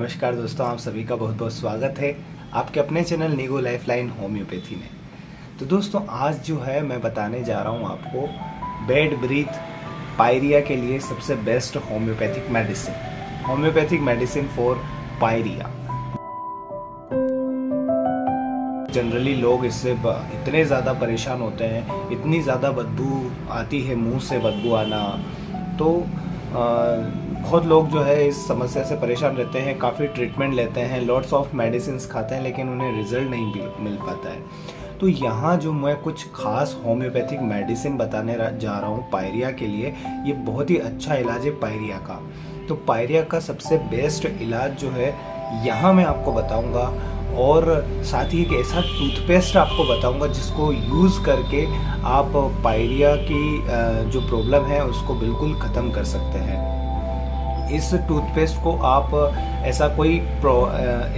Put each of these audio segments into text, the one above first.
नमस्कार दोस्तों, आप सभी का बहुत बहुत स्वागत है आपके अपने चैनल नीगो लाइफलाइन होम्योपैथी में। तो दोस्तों आज जो है मैं बताने जा रहा हूँ आपको बेड ब्रीथ पायरिया के लिए सबसे best homoeopathic medicine for pyorrhoea. Generally लोग इससे इतने ज़्यादा परेशान होते हैं, इतनी ज़्यादा बदबू आती है, मुंह से बदबू आना, तो बहुत लोग जो है इस समस्या से परेशान रहते हैं, काफ़ी ट्रीटमेंट लेते हैं, लॉट्स ऑफ मेडिसिन खाते हैं, लेकिन उन्हें रिजल्ट नहीं मिल पाता है। तो यहाँ जो मैं कुछ खास होम्योपैथिक मेडिसिन बताने जा रहा हूँ पायरिया के लिए, ये बहुत ही अच्छा इलाज है पायरिया का। तो पायरिया का सबसे बेस्ट इलाज जो है यहाँ मैं आपको बताऊँगा, और साथ ही एक ऐसा टूथपेस्ट आपको बताऊंगा जिसको यूज़ करके आप पायरिया की जो प्रॉब्लम है उसको बिल्कुल ख़त्म कर सकते हैं। इस टूथपेस्ट को आप ऐसा कोई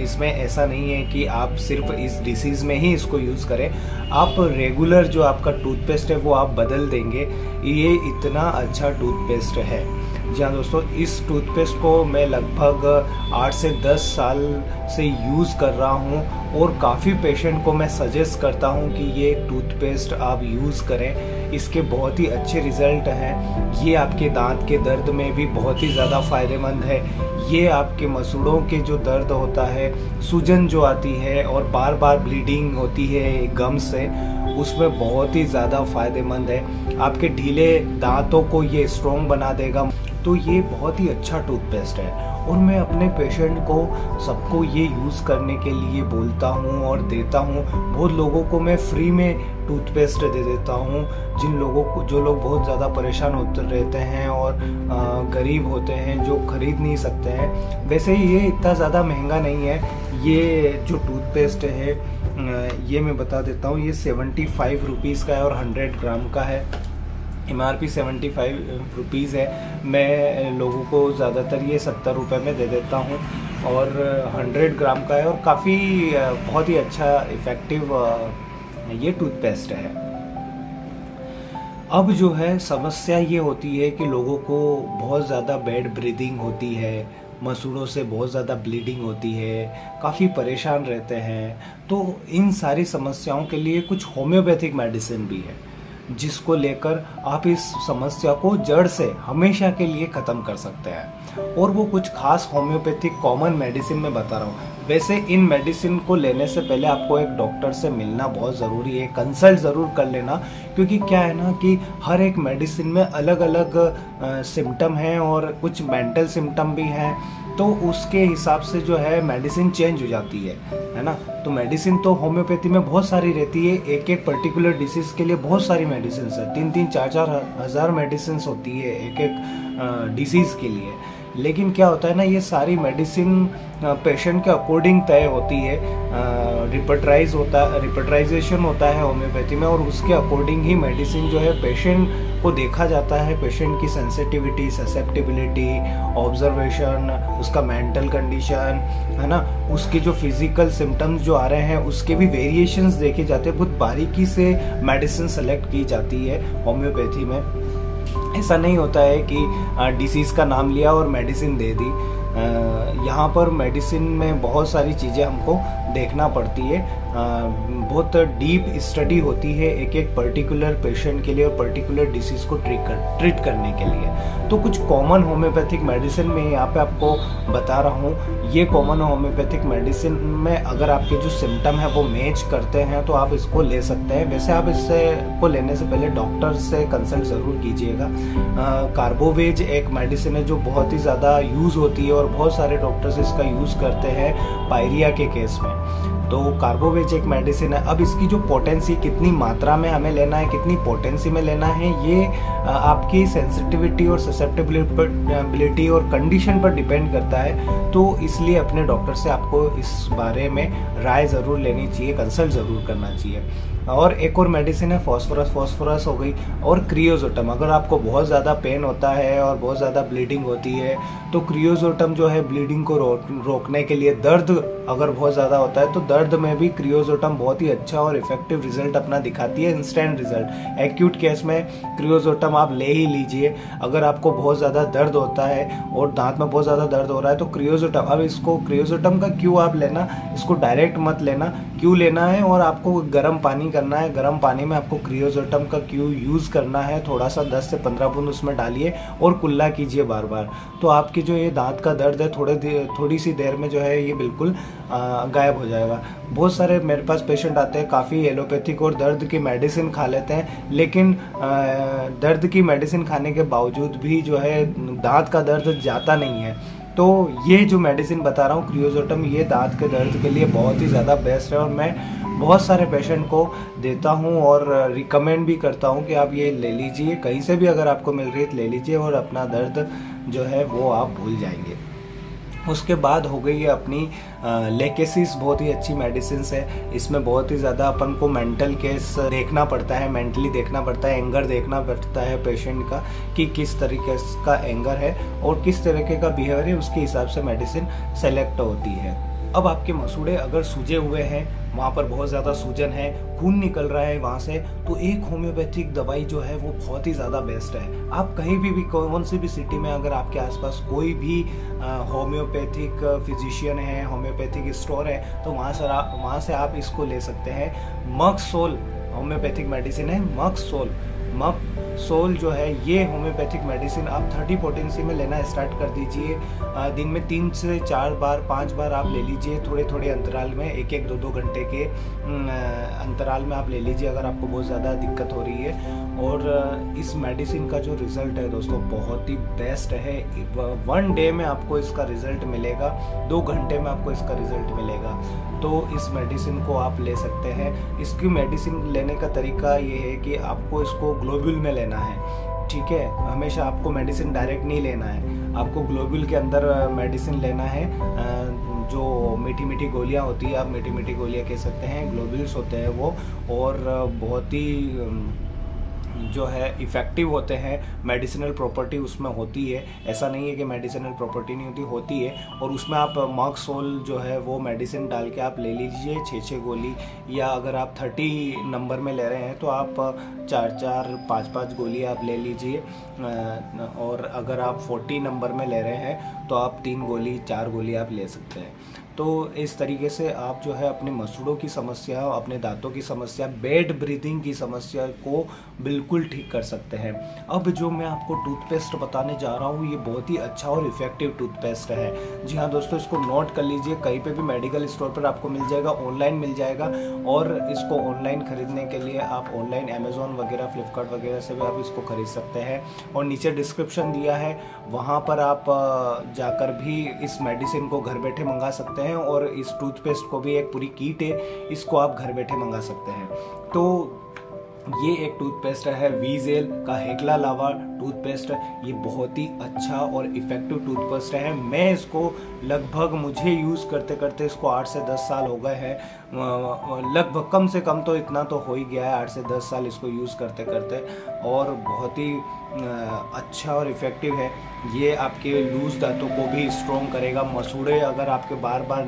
इसमें ऐसा नहीं है कि आप सिर्फ इस डिसीज़ में ही इसको यूज़ करें, आप रेगुलर जो आपका टूथपेस्ट है वो आप बदल देंगे। ये इतना अच्छा टूथपेस्ट है। जी हाँ दोस्तों, इस टूथपेस्ट को मैं लगभग 8 से 10 साल से यूज़ कर रहा हूँ और काफ़ी पेशेंट को मैं सजेस्ट करता हूँ कि ये टूथपेस्ट आप यूज़ करें। इसके बहुत ही अच्छे रिज़ल्ट हैं। ये आपके दांत के दर्द में भी बहुत ही ज़्यादा फ़ायदेमंद है। ये आपके मसूड़ों के जो दर्द होता है, सूजन जो आती है और बार बार ब्लीडिंग होती है गम से, उसमें बहुत ही ज़्यादा फ़ायदेमंद है। आपके ढीले दांतों को ये स्ट्रॉन्ग बना देगा। तो ये बहुत ही अच्छा टूथपेस्ट है और मैं अपने पेशेंट को सबको ये यूज़ करने के लिए बोलता हूँ और देता हूँ। बहुत लोगों को मैं फ्री में टूथपेस्ट दे देता हूँ, जो लोग बहुत ज़्यादा परेशान होते रहते हैं और गरीब होते हैं, जो खरीद नहीं सकते हैं। वैसे ही ये इतना ज़्यादा महंगा नहीं है। ये जो टूथपेस्ट है ये मैं बता देता हूँ, ये 75 रुपीज़ का है और 100 ग्राम का है। MRP 75 रुपीज़ है। मैं लोगों को ज़्यादातर ये 70 रुपये में दे देता हूँ और 100 ग्राम का है और काफ़ी बहुत ही अच्छा इफ़ेक्टिव ये टूथपेस्ट है। अब जो है समस्या ये होती है कि लोगों को बहुत ज़्यादा बैड ब्रीदिंग होती है, मसूड़ों से बहुत ज़्यादा ब्लीडिंग होती है, काफ़ी परेशान रहते हैं। तो इन सारी समस्याओं के लिए कुछ होम्योपैथिक मेडिसिन भी है जिसको लेकर आप इस समस्या को जड़ से हमेशा के लिए ख़त्म कर सकते हैं। और वो कुछ खास होम्योपैथिक कॉमन मेडिसिन में बता रहा हूँ। वैसे इन मेडिसिन को लेने से पहले आपको एक डॉक्टर से मिलना बहुत ज़रूरी है, कंसल्ट ज़रूर कर लेना, क्योंकि क्या है ना कि हर एक मेडिसिन में अलग अलग सिम्टम हैं और कुछ मेंटल सिम्टम भी हैं। तो उसके हिसाब से जो है मेडिसिन चेंज हो जाती है ना। तो मेडिसिन तो होम्योपैथी में बहुत सारी रहती है, एक एक पर्टिकुलर डिसीज़ के लिए बहुत सारी मेडिसिन है, 3-3, 4-4 हज़ार मेडिसिन होती है एक एक डिसीज़ के लिए। लेकिन क्या होता है ना, ये सारी मेडिसिन पेशेंट के अकॉर्डिंग तय होती है। रिपर्टाइजेशन होता है होम्योपैथी में और उसके अकॉर्डिंग ही मेडिसिन जो है पेशेंट को देखा जाता है। पेशेंट की सेंसिटिविटी, ससेप्टिबिलिटी, ऑब्जर्वेशन, उसका मेंटल कंडीशन है ना, उसके जो फिजिकल सिम्टम्स जो आ रहे हैं उसके भी वेरिएशंस देखे जाते हैं। बहुत बारीकी से मेडिसिन सेलेक्ट की जाती है होम्योपैथी में। ऐसा नहीं होता है कि डिसीज़ का नाम लिया और मेडिसिन दे दी। यहाँ पर मेडिसिन में बहुत सारी चीज़ें हमको देखना पड़ती है। बहुत डीप स्टडी होती है एक एक पर्टिकुलर पेशेंट के लिए और पर्टिकुलर डिसीज़ को ट्रीट करने के लिए। तो कुछ कॉमन होम्योपैथिक मेडिसिन में यहाँ पे आपको बता रहा हूँ। ये कॉमन होम्योपैथिक मेडिसिन में अगर आपके जो सिम्टम है वो मैच करते हैं तो आप इसको ले सकते हैं। वैसे आप इससे को लेने से पहले डॉक्टर से कंसल्ट ज़रूर कीजिएगा। कार्बोवेज एक मेडिसिन है जो बहुत ही ज़्यादा यूज़ होती है और बहुत सारे डॉक्टर्स इसका यूज़ करते हैं पायरिया के केस में। तो कार्बोवेज एक मेडिसिन है। अब इसकी जो पोटेंसी, कितनी मात्रा में हमें लेना है, कितनी पोटेंसी में लेना है, ये आपकी सेंसिटिविटी और ससेप्टिबिलिटी और कंडीशन पर डिपेंड करता है। तो इसलिए अपने डॉक्टर से आपको इस बारे में राय ज़रूर लेनी चाहिए, कंसल्ट ज़रूर करना चाहिए। और एक और मेडिसिन है फॉस्फोरस हो गई, और क्रियोजोटम। अगर आपको बहुत ज़्यादा पेन होता है और बहुत ज़्यादा ब्लीडिंग होती है तो क्रियोजोटम जो है ब्लीडिंग को रोकने के लिए, दर्द अगर बहुत ज़्यादा होता है तो दर्द में भी क्रियोजोटम बहुत ही अच्छा और इफेक्टिव रिजल्ट अपना दिखाती है, इंस्टेंट रिजल्ट। एक्यूट केस में क्रियोजोटम आप ले ही लीजिए। अगर आपको बहुत ज़्यादा दर्द होता है और दांत में बहुत ज़्यादा दर्द हो रहा है तो क्रियोजोटम, अब इसको क्रियोजोटम का क्यों आप लेना, इसको डायरेक्ट मत लेना, क्यों लेना है, और आपको गर्म पानी करना है। गर्म पानी में आपको क्रियोजोटम का क्यों यूज़ करना है, थोड़ा सा 10 से 15 बूंद उसमें डालिए और कुल्ला कीजिए बार बार। तो आपकी जो ये दांत का दर्द है थोड़ी सी देर में जो है ये बिल्कुल गायब हो जाएगा। बहुत सारे मेरे पास पेशेंट आते हैं, काफ़ी एलोपैथिक और दर्द की मेडिसिन खा लेते हैं, लेकिन दर्द की मेडिसिन खाने के बावजूद भी जो है दांत का दर्द जाता नहीं है। तो ये जो मेडिसिन बता रहा हूँ क्रियोजोटम, ये दांत के दर्द के लिए बहुत ही ज़्यादा बेस्ट है और मैं बहुत सारे पेशेंट को देता हूँ और रिकमेंड भी करता हूँ कि आप ये ले लीजिए, कहीं से भी अगर आपको मिल रही है तो ले लीजिए और अपना दर्द जो है वो आप भूल जाएंगे। उसके बाद हो गई है अपनी लेकेसिस, बहुत ही अच्छी मेडिसिन है। इसमें बहुत ही ज़्यादा अपन को मेंटल केस देखना पड़ता है, मेंटली देखना पड़ता है, एंगर देखना पड़ता है पेशेंट का कि किस तरीके का एंगर है और किस तरीके का बिहेवियर है, उसके हिसाब से मेडिसिन सेलेक्ट होती है। अब आपके मसूड़े अगर सूजे हुए हैं, वहाँ पर बहुत ज़्यादा सूजन है, खून निकल रहा है वहाँ से, तो एक होम्योपैथिक दवाई जो है वो बहुत ही ज़्यादा बेस्ट है। आप कहीं भी कौन सी भी सिटी में अगर आपके आसपास कोई भी होम्योपैथिक फिजिशियन है, होम्योपैथिक स्टोर है, तो वहाँ से आप इसको ले सकते हैं। मक्सोल होम्योपैथिक मेडिसिन है, मक्सोल जो है ये होम्योपैथिक मेडिसिन आप 30 पोटेंसी में लेना स्टार्ट कर दीजिए। दिन में 3 से 4 बार 5 बार आप ले लीजिए, थोड़े थोड़े अंतराल में, 1-1 2-2 घंटे के अंतराल में आप ले लीजिए अगर आपको बहुत ज़्यादा दिक्कत हो रही है। और इस मेडिसिन का जो रिज़ल्ट है दोस्तों बहुत ही बेस्ट है। 1 डे में आपको इसका रिज़ल्ट मिलेगा, 2 घंटे में आपको इसका रिज़ल्ट मिलेगा। तो इस मेडिसिन को आप ले सकते हैं। इसकी मेडिसिन लेने का तरीका ये है कि आपको इसको ग्लोब्यूल में लेना है, ठीक है। हमेशा आपको मेडिसिन डायरेक्ट नहीं लेना है, आपको ग्लोब्यूल के अंदर मेडिसिन लेना है। जो मीठी मीठी गोलियां होती है, आप मीठी मीठी गोलियां कह सकते हैं, ग्लोब्यूल्स होते हैं वो, और बहुत ही जो है इफ़ेक्टिव होते हैं। मेडिसिनल प्रॉपर्टी उसमें होती है, ऐसा नहीं है कि मेडिसिनल प्रॉपर्टी नहीं होती है। और उसमें आप मक्सोल जो है वो मेडिसिन डाल के आप ले लीजिए 6-6 गोली, या अगर आप 30 नंबर में ले रहे हैं तो आप 4-4 5-5 गोली आप ले लीजिए। और अगर आप 40 नंबर में ले रहे हैं तो आप 3 गोली 4 गोली आप ले सकते हैं। तो इस तरीके से आप जो है अपने मसूड़ों की समस्या, अपने दांतों की समस्या, बेड ब्रीदिंग की समस्या को बिल्कुल ठीक कर सकते हैं। अब जो मैं आपको टूथपेस्ट बताने जा रहा हूँ ये बहुत ही अच्छा और इफेक्टिव टूथपेस्ट है। जी हाँ दोस्तों, इसको नोट कर लीजिए, कहीं पे भी मेडिकल स्टोर पर आपको मिल जाएगा, ऑनलाइन मिल जाएगा। और इसको ऑनलाइन खरीदने के लिए आप ऑनलाइन अमेज़ॉन वगैरह, फ्लिपकार्ट वगैरह से भी आप इसको खरीद सकते हैं। और नीचे डिस्क्रिप्शन दिया है, वहाँ पर आप जाकर भी इस मेडिसिन को घर बैठे मंगा सकते हैं। और इस टूथपेस्ट को भी एक पूरी किट है, इसको आप घर बैठे मंगा सकते हैं। तो ये एक टूथपेस्ट है वीजेल का हेक्ला लावा टूथपेस्ट। ये बहुत ही अच्छा और इफेक्टिव टूथपेस्ट है। मैं इसको लगभग, मुझे यूज़ करते करते इसको 8 से 10 साल हो गए हैं, लगभग, कम से कम तो इतना तो हो ही गया है, 8 से 10 साल इसको यूज़ करते करते, और बहुत ही अच्छा और इफ़ेक्टिव है। ये आपके लूज दांतों को भी स्ट्रॉन्ग करेगा। मसूड़े अगर आपके बार बार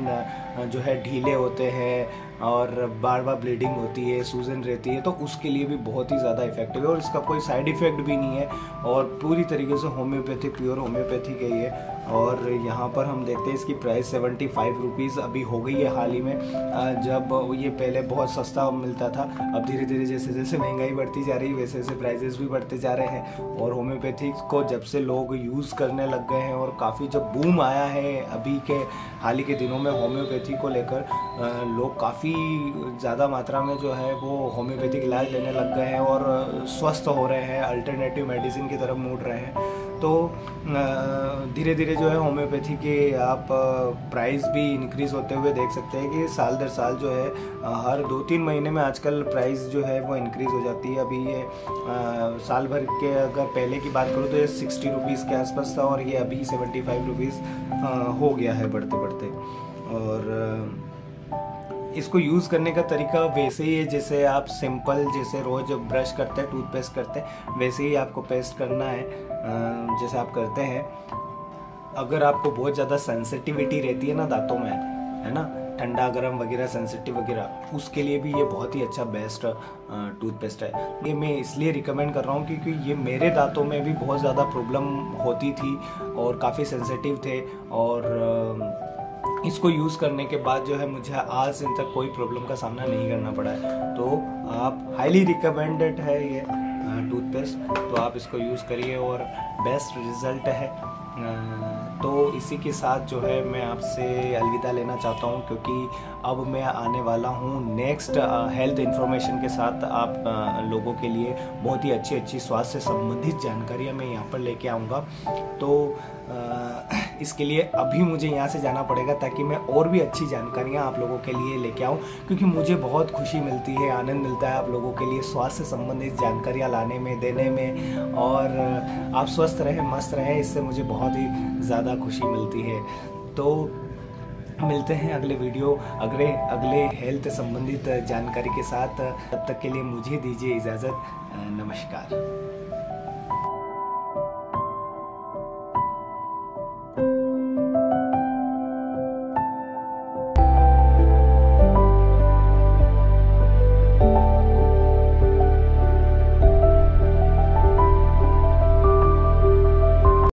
जो है ढीले होते हैं और बार बार ब्लीडिंग होती है, सूजन रहती है, तो उसके लिए भी बहुत ही ज़्यादा इफेक्टिव है। और इसका कोई साइड इफ़ेक्ट भी नहीं है और पूरी तरीके से होम्योपैथिक, प्योर होम्योपैथिक है ये। और यहाँ पर हम देखते हैं इसकी प्राइस 75 रुपीज़ अभी हो गई है हाल ही में। जब ये पहले बहुत सस्ता मिलता था, अब धीरे धीरे जैसे जैसे महंगाई बढ़ती जा रही है वैसे वैसे प्राइजेस भी बढ़ते जा रहे हैं। और होम्योपैथिक को जब से लोग यूज़ करने लग गए हैं और काफ़ी जब बूम आया है अभी के हाल ही के दिनों में होम्योपैथी को लेकर, लोग काफ़ी ज़्यादा मात्रा में जो है वो होम्योपैथिक इलाज लेने लग गए हैं और स्वस्थ हो रहे हैं, अल्टरनेटिव मेडिसिन की तरफ मुड़ रहे हैं। तो धीरे धीरे जो है होम्योपैथी के आप प्राइस भी इंक्रीज़ होते हुए देख सकते हैं कि साल दर साल जो है हर 2-3 महीने में आजकल प्राइस जो है वो इंक्रीज़ हो जाती है। अभी ये साल भर के अगर पहले की बात करूँ तो ये 60 रुपीज़ के आसपास था और ये अभी 75 रुपीज़ हो गया है बढ़ते बढ़ते। और इसको यूज़ करने का तरीका वैसे ही है जैसे आप सिंपल जैसे रोज़ ब्रश करते हैं, टूथपेस्ट करते हैं, वैसे ही आपको पेस्ट करना है जैसे आप करते हैं। अगर आपको बहुत ज़्यादा सेंसिटिविटी रहती है ना दांतों में, है ना, ठंडा गर्म वगैरह सेंसिटिव वगैरह, उसके लिए भी ये बहुत ही अच्छा बेस्ट टूथपेस्ट है। ये मैं इसलिए रिकमेंड कर रहा हूँ क्योंकि ये मेरे दांतों में भी बहुत ज़्यादा प्रॉब्लम होती थी और काफ़ी सेंसिटिव थे, और इसको यूज़ करने के बाद जो है मुझे आज दिन तक कोई प्रॉब्लम का सामना नहीं करना पड़ा है। तो आप हाईली रिकमेंडेड है ये टूथपेस्ट, तो आप इसको यूज़ करिए और बेस्ट रिजल्ट है। तो इसी के साथ जो है मैं आपसे अलविदा लेना चाहता हूँ, क्योंकि अब मैं आने वाला हूँ नेक्स्ट हेल्थ इन्फॉर्मेशन के साथ आप लोगों के लिए बहुत ही अच्छी स्वास्थ्य से संबंधित जानकारियाँ मैं यहाँ पर लेके आऊँगा। तो इसके लिए अभी मुझे यहाँ से जाना पड़ेगा ताकि मैं और भी अच्छी जानकारियाँ आप लोगों के लिए लेके आऊँ, क्योंकि मुझे बहुत खुशी मिलती है, आनंद मिलता है आप लोगों के लिए स्वास्थ्य से संबंधित जानकारियाँ लाने में, देने में, और आप स्वस्थ रहें, मस्त रहें, इससे मुझे बहुत ही ज़्यादा खुशी मिलती है। तो मिलते हैं अगले वीडियो अगले हेल्थ संबंधित जानकारी के साथ। तब तक के लिए मुझे दीजिए इजाज़त। नमस्कार।